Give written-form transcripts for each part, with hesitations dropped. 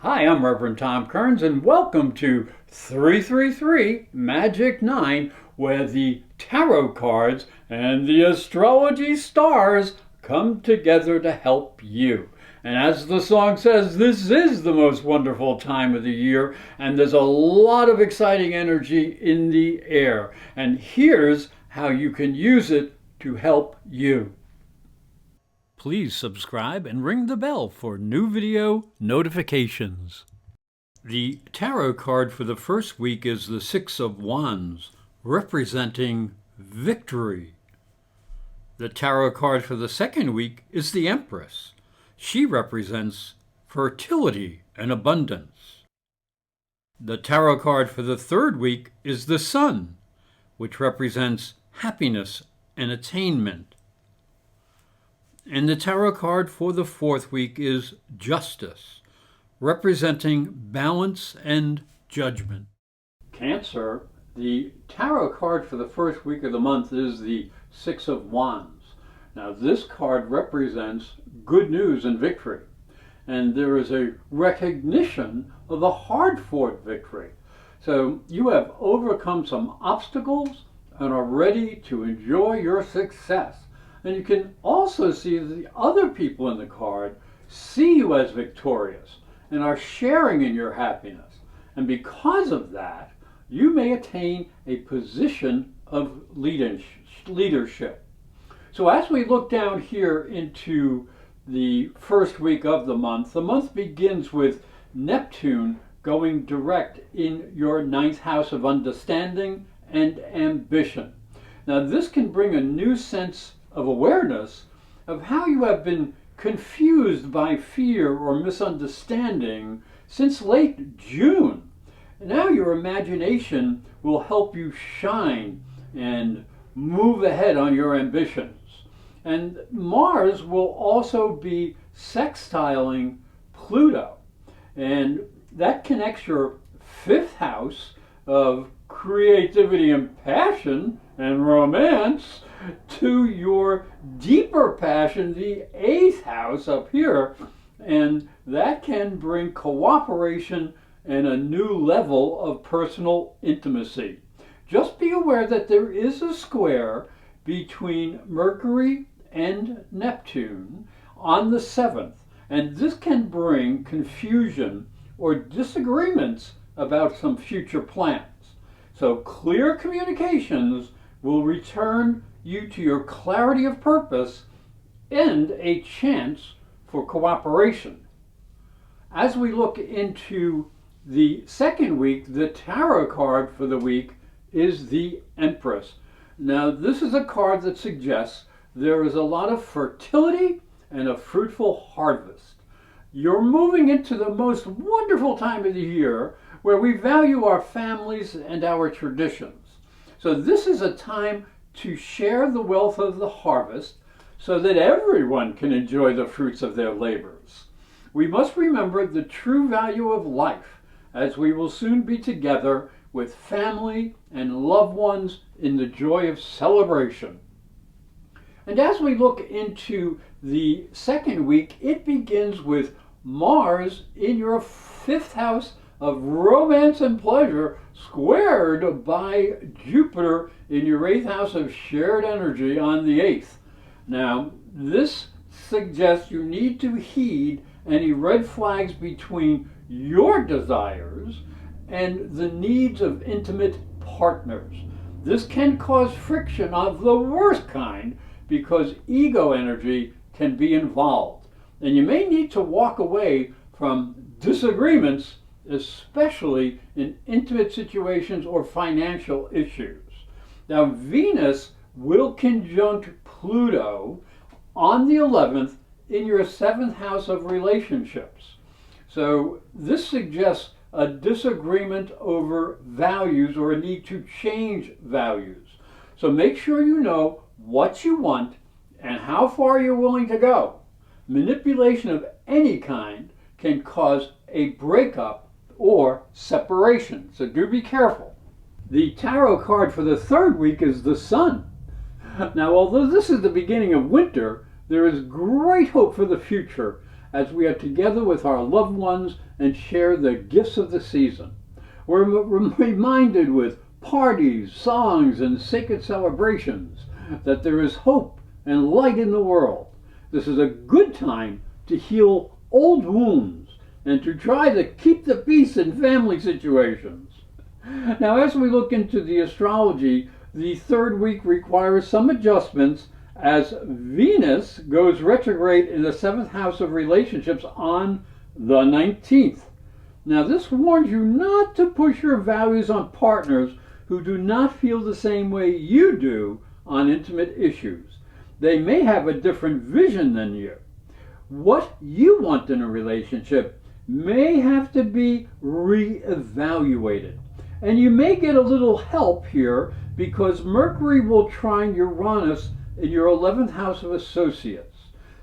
Hi, I'm Reverend Tom Kearns, and welcome to 333 Magic 9, where the tarot cards and the astrology stars come together to help you. And as the song says, this is the most wonderful time of the year, and there's a lot of exciting energy in the air. And here's how you can use it to help you. Please subscribe and ring the bell for new video notifications. The tarot card for the first week is the Six of Wands, representing victory. The tarot card for the second week is the Empress. She represents fertility and abundance. The tarot card for the third week is the Sun, which represents happiness and attainment. And the tarot card for the fourth week is Justice, representing balance and judgment. Cancer, the tarot card for the first week of the month is the Six of Wands. Now this card represents good news and victory. And there is a recognition of a hard-fought victory. So you have overcome some obstacles and are ready to enjoy your success. And you can also see that the other people in the card see you as victorious and are sharing in your happiness. And because of that, you may attain a position of leadership. So as we look down here into the first week of the month begins with Neptune going direct in your ninth house of understanding and ambition. Now this can bring a new sense of awareness of how you have been confused by fear or misunderstanding since late June. Now your imagination will help you shine and move ahead on your ambitions. And Mars will also be sextiling Pluto. And that connects your fifth house of creativity and passion and romance to your deeper passion, the eighth house up here, and that can bring cooperation and a new level of personal intimacy. Just be aware that there is a square between Mercury and Neptune on the 7th, and this can bring confusion or disagreements about some future plans. So clear communications will return you to your clarity of purpose and a chance for cooperation. As we look into the second week, the tarot card for the week is the Empress. Now this is a card that suggests there is a lot of fertility and a fruitful harvest. You're moving into the most wonderful time of the year where we value our families and our traditions. So this is a time to share the wealth of the harvest so that everyone can enjoy the fruits of their labors. We must remember the true value of life as we will soon be together with family and loved ones in the joy of celebration. And as we look into the second week, it begins with Mars in your fifth house of romance and pleasure, squared by Jupiter in your eighth house of shared energy on the 8th. Now, this suggests you need to heed any red flags between your desires and the needs of intimate partners. This can cause friction of the worst kind because ego energy can be involved. And you may need to walk away from disagreements, especially in intimate situations or financial issues. Now, Venus will conjunct Pluto on the 11th in your 7th house of relationships. So this suggests a disagreement over values or a need to change values. So make sure you know what you want and how far you're willing to go. Manipulation of any kind can cause a breakup or separation, so do be careful. The tarot card for the third week is the Sun. Now, although this is the beginning of winter, there is great hope for the future as we are together with our loved ones and share the gifts of the season. We're reminded with parties, songs, and sacred celebrations that there is hope and light in the world. This is a good time to heal old wounds and to try to keep the peace in family situations. Now, as we look into the astrology, the third week requires some adjustments as Venus goes retrograde in the 7th house of relationships on the 19th. Now, this warns you not to push your values on partners who do not feel the same way you do on intimate issues. They may have a different vision than you. What you want in a relationship may have to be reevaluated. And you may get a little help here because Mercury will trine Uranus in your 11th house of associates.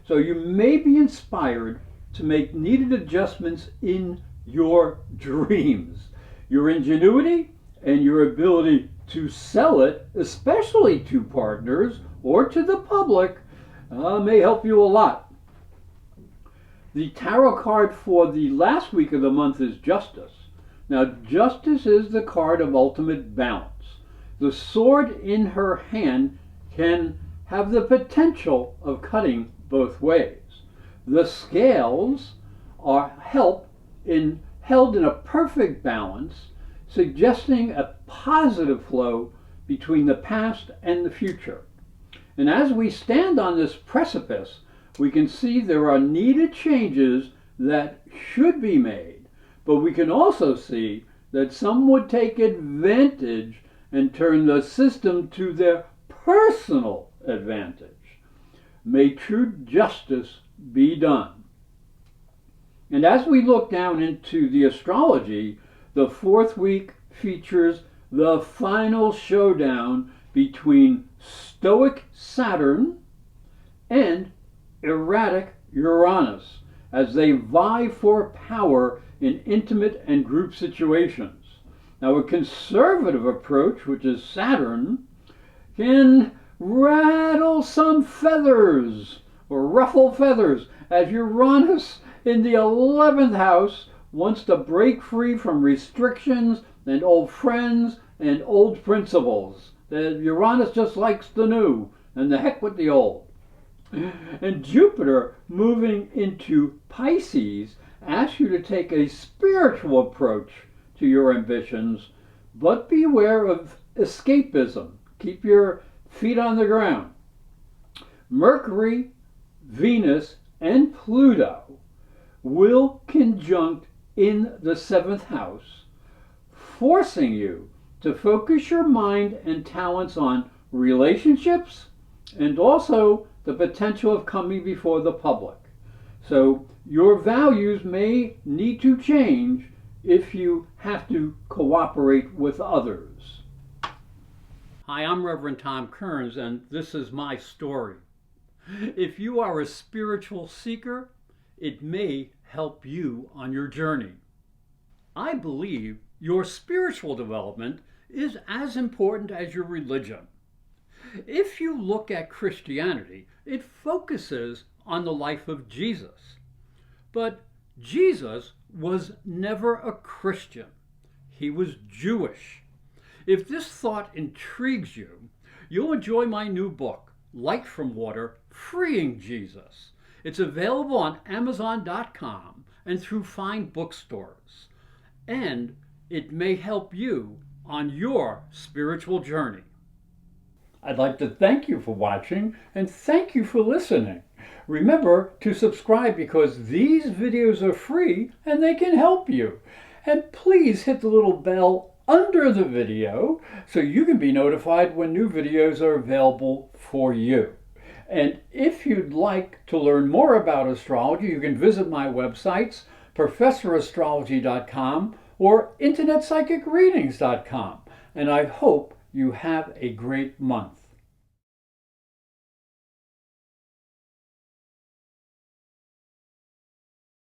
So you may be inspired to make needed adjustments in your dreams. Your ingenuity and your ability to sell it, especially to partners or to the public, may help you a lot. The tarot card for the last week of the month is Justice. Now, Justice is the card of ultimate balance. The sword in her hand can have the potential of cutting both ways. The scales are held in a perfect balance, suggesting a positive flow between the past and the future. And as we stand on this precipice, we can see there are needed changes that should be made, but we can also see that some would take advantage and turn the system to their personal advantage. May true justice be done. And as we look down into the astrology, the fourth week features the final showdown between stoic Saturn and erratic Uranus as they vie for power in intimate and group situations. Now, a conservative approach, which is Saturn, can rattle some feathers or ruffle feathers as Uranus in the 11th house wants to break free from restrictions and old friends and old principles. Uranus just likes the new and the heck with the old. And Jupiter moving into Pisces asks you to take a spiritual approach to your ambitions, but beware of escapism. Keep your feet on the ground. Mercury, Venus, and Pluto will conjunct in the 7th house, forcing you to focus your mind and talents on relationships and also the potential of coming before the public. So your values may need to change if you have to cooperate with others. Hi, I'm Reverend Tom Kearns, and this is my story. If you are a spiritual seeker, it may help you on your journey. I believe your spiritual development is as important as your religion. If you look at Christianity, it focuses on the life of Jesus. But Jesus was never a Christian. He was Jewish. If this thought intrigues you, you'll enjoy my new book, Light from Water, Freeing Jesus. It's available on Amazon.com and through fine bookstores. And it may help you on your spiritual journey. I'd like to thank you for watching and thank you for listening. Remember to subscribe because these videos are free and they can help you. And please hit the little bell under the video so you can be notified when new videos are available for you. And if you'd like to learn more about astrology, you can visit my websites, ProfessorAstrology.com or InternetPsychicReadings.com. And I hope you have a great month.